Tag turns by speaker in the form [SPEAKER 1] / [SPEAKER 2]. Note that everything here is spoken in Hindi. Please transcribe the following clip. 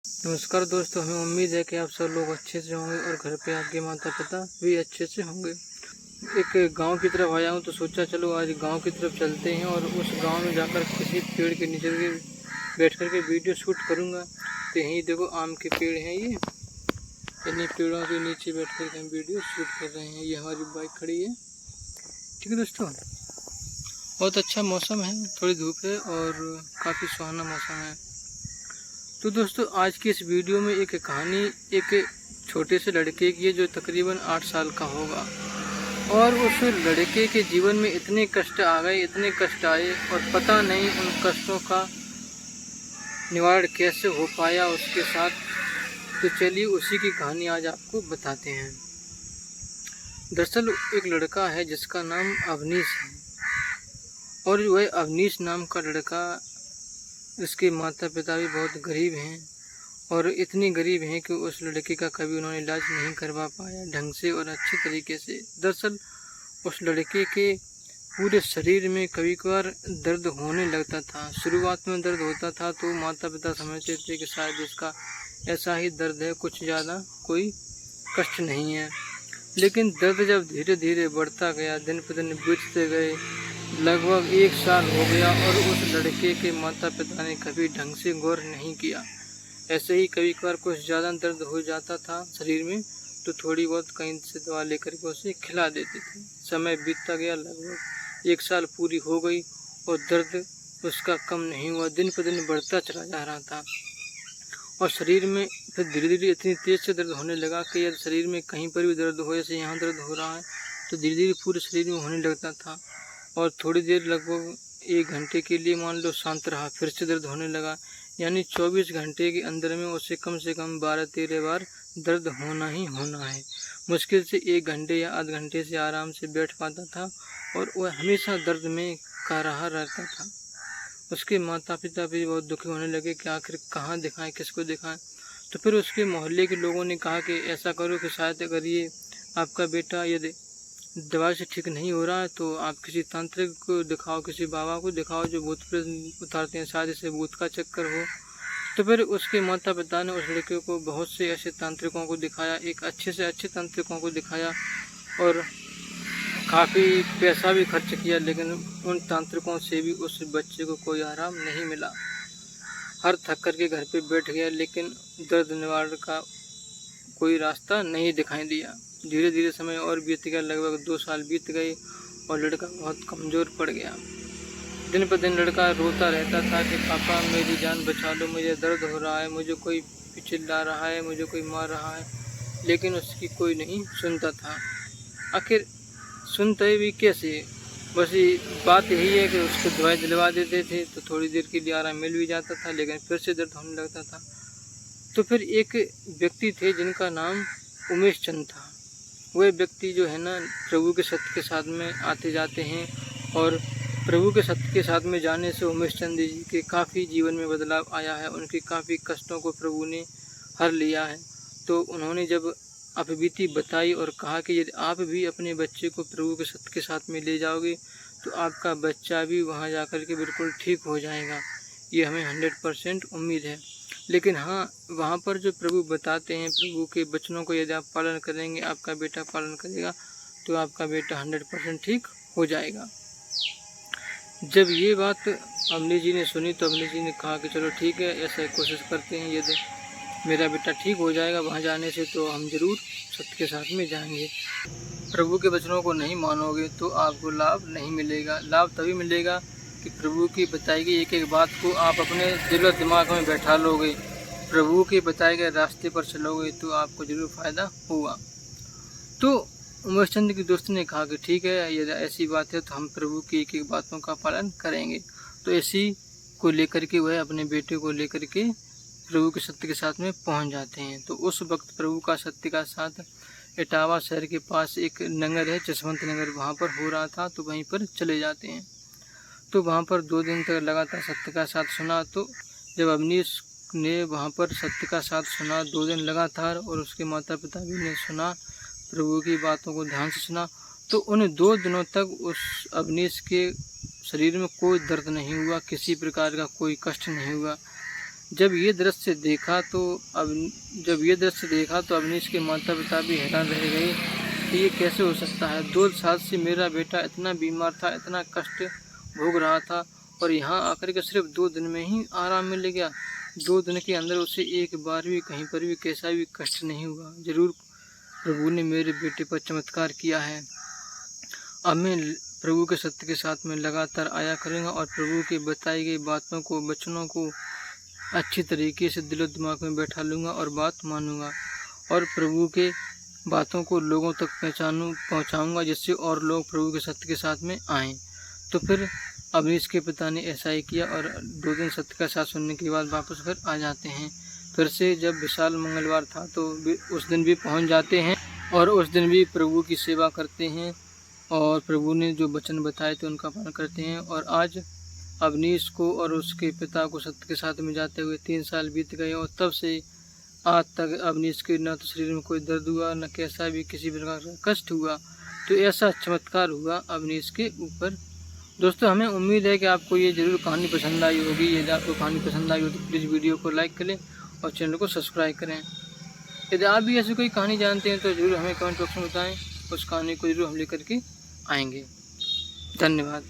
[SPEAKER 1] नमस्कार दोस्तों, हमें उम्मीद है कि आप सब लोग अच्छे से होंगे और घर पे आपके माता पिता भी अच्छे से होंगे। एक गांव की तरफ आया हूं तो सोचा चलो आज गांव की तरफ चलते हैं और उस गांव में जाकर किसी पेड़ के नीचे बैठ कर के वीडियो शूट करूंगा। तो यहीं देखो आम के पेड़ हैं, ये इन्हीं पेड़ों के नीचे बैठ कर हम वीडियो शूट कर रहे हैं। ये हमारी बाइक खड़ी है। ठीक है दोस्तों, बहुत अच्छा मौसम है, थोड़ी धूप है और काफ़ी सुहाना मौसम है। तो दोस्तों आज की इस वीडियो में एक कहानी एक छोटे से लड़के की है जो तकरीबन 8 साल का होगा और उस लड़के के जीवन में इतने कष्ट आ गए, इतने कष्ट आए और पता नहीं उन कष्टों का निवारण कैसे हो पाया उसके साथ। तो चलिए उसी की कहानी आज आपको बताते हैं। दरअसल एक लड़का है जिसका नाम अवनीश है और वह अवनीश नाम का लड़का, इसके माता पिता भी बहुत गरीब हैं और इतनी गरीब हैं कि उस लड़के का कभी उन्होंने इलाज नहीं करवा पाया ढंग से और अच्छे तरीके से। दरअसल उस लड़के के पूरे शरीर में कभी कभार दर्द होने लगता था। शुरुआत में दर्द होता था तो माता पिता समझते थे कि शायद इसका ऐसा ही दर्द है, कुछ ज़्यादा कोई कष्ट नहीं है। लेकिन दर्द जब धीरे धीरे बढ़ता गया, दिन पर दिन बीतते गए, लगभग 1 साल हो गया और उस लड़के के माता पिता ने कभी ढंग से गौर नहीं किया। ऐसे ही कभी कभार कुछ ज़्यादा दर्द हो जाता था शरीर में तो थोड़ी बहुत कहीं से दवा लेकर के उसे खिला देते थे। समय बीतता गया, लगभग 1 साल पूरी हो गई और दर्द उसका कम नहीं हुआ, दिन पर दिन बढ़ता चला जा रहा था और शरीर में फिर धीरे धीरे इतनी तेज़ से दर्द होने लगा कि यदि शरीर में कहीं पर भी दर्द हो, जैसे यहाँ दर्द हो रहा है तो धीरे धीरे पूरे शरीर में होने लगता था और थोड़ी देर लगभग 1 घंटे के लिए मान लो शांत रहा, फिर से दर्द होने लगा। यानी 24 घंटे के अंदर में उसे कम से कम 12-13 बार दर्द होना ही होना है। मुश्किल से 1 घंटे या आध घंटे से आराम से बैठ पाता था और वह हमेशा दर्द में का रहा रहता था। उसके माता पिता भी बहुत दुखी होने लगे कि आखिर कहाँ दिखाएं, किसको दिखाएं। तो फिर उसके मोहल्ले के लोगों ने कहा कि ऐसा करो कि शायद अगर ये आपका बेटा यदि दवा से ठीक नहीं हो रहा है तो आप किसी तांत्रिक को दिखाओ, किसी बाबा को दिखाओ जो भूत प्रेत उतारते हैं, शायद इसे भूत का चक्कर हो। तो फिर उसके माता पिता ने उस लड़के को बहुत से ऐसे तांत्रिकों को दिखाया, एक अच्छे से अच्छे तांत्रिकों को दिखाया और काफ़ी पैसा भी खर्च किया, लेकिन उन तांत्रिकों से भी उस बच्चे को कोई आराम नहीं मिला। हर थक कर के घर पे बैठ गया लेकिन दर्द निवारण का कोई रास्ता नहीं दिखाई दिया। धीरे धीरे समय और बीत गया, लगभग 2 साल बीत गए और लड़का बहुत कमज़ोर पड़ गया। दिन पर दिन लड़का रोता रहता था कि पापा मेरी जान बचा लो, मुझे दर्द हो रहा है, मुझे कोई चिल्ला रहा है, मुझे कोई मार रहा है। लेकिन उसकी कोई नहीं सुनता था। आखिर सुनते भी कैसे, बस ये बात यही है कि उसको दवाई दिलवा देते थे तो थोड़ी देर के लिए आराम मिल भी जाता था, लेकिन फिर से दर्द होने लगता था। तो फिर एक व्यक्ति थे जिनका नाम उमेश चंद था। वह व्यक्ति जो है ना, प्रभु के सत्य के साथ में आते जाते हैं और प्रभु के सत्य के साथ में जाने से उमेश चंद जी के काफ़ी जीवन में बदलाव आया है। उनके काफ़ी कष्टों को प्रभु ने हर लिया है। तो उन्होंने जब अपबीती बताई और कहा कि यदि आप भी अपने बच्चे को प्रभु के सत्य के साथ में ले जाओगे तो आपका बच्चा भी वहाँ जाकर के बिल्कुल ठीक हो जाएगा। ये हमें 100% उम्मीद है। लेकिन हाँ, वहाँ पर जो प्रभु बताते हैं, प्रभु के वचनों को यदि आप पालन करेंगे, आपका बेटा पालन करेगा तो आपका बेटा 100% ठीक हो जाएगा। जब ये बात अवनी जी ने सुनी तो अवनी जी ने कहा कि चलो ठीक है, ऐसा कोशिश करते हैं, यदि मेरा बेटा ठीक हो जाएगा वहाँ जाने से तो हम ज़रूर सत्य के साथ में जाएंगे। प्रभु के वचनों को नहीं मानोगे तो आपको लाभ नहीं मिलेगा। लाभ तभी मिलेगा कि प्रभु की बताई गई एक एक बात को आप अपने दिल और दिमाग में बैठा लोगे, प्रभु के बताए गए रास्ते पर चलोगे तो आपको ज़रूर फ़ायदा होगा। तो उमेश चंद की दोस्त ने कहा कि ठीक है, यदि ऐसी बात है तो हम प्रभु की एक एक बातों का पालन करेंगे। तो इसी को लेकर के वह अपने बेटे को लेकर के प्रभु के सत्य के साथ में पहुंच जाते हैं। तो उस वक्त प्रभु का सत्य का साथ इटावा शहर के पास एक नगर है, जसवंत नगर, वहाँ पर हो रहा था तो वहीं पर चले जाते हैं। तो वहाँ पर 2 दिन तक लगातार सत्य का साथ सुना। तो जब अवनीश ने वहाँ पर सत्य का साथ सुना 2 दिन लगातार और उसके माता पिता भी ने सुना, प्रभु की बातों को ध्यान से सुना, तो उन 2 दिनों तक उस अवनीश के शरीर में कोई दर्द नहीं हुआ, किसी प्रकार का कोई कष्ट नहीं हुआ। जब ये दृश्य देखा तो अवनीश के माता पिता भी हैरान रह गए कि ये कैसे हो सकता है। 2 साल से मेरा बेटा इतना बीमार था, इतना कष्ट भोग रहा था, और यहाँ आकर के सिर्फ 2 दिन में ही आराम मिल गया। 2 दिन के अंदर उसे एक बार भी कहीं पर भी कैसा भी कष्ट नहीं हुआ। जरूर प्रभु ने मेरे बेटे पर चमत्कार किया है। अब मैं प्रभु के सत्य के साथ में लगातार आया करूँगा और प्रभु की बताई गई बातों को, वचनों को अच्छी तरीके से दिलो दिमाग में बैठा लूँगा और बात मानूँगा, और प्रभु के बातों को लोगों तक पहुँचाऊँगा, जिससे और लोग प्रभु के सत्य के साथ में आएँ। तो फिर अवनीश के पिता ने ऐसा ही किया, और 2 दिन सत्य का साथ सुनने के बाद वापस घर आ जाते हैं। फिर से जब विशाल मंगलवार था तो उस दिन भी पहुँच जाते हैं, और उस दिन भी प्रभु की सेवा करते हैं, और प्रभु ने जो वचन बताए थे उनका पालन करते हैं। और आज अवनीश को और उसके पिता को सत्य के साथ में जाते हुए 3 साल बीत गए, और तब से आज तक अवनीश के न तो शरीर में कोई दर्द हुआ, न कैसा भी किसी प्रकार का कष्ट हुआ। तो ऐसा चमत्कार हुआ अवनीश के ऊपर। दोस्तों, हमें उम्मीद है कि आपको ये ज़रूर कहानी पसंद आई होगी। यदि आपको कहानी पसंद आई हो तो प्लीज़ वीडियो को लाइक करें और चैनल को सब्सक्राइब करें। यदि आप भी ऐसी कोई कहानी जानते हैं तो ज़रूर हमें कमेंट बॉक्स में बताएं। उस कहानी को ज़रूर हम लेकर के आएंगे। धन्यवाद।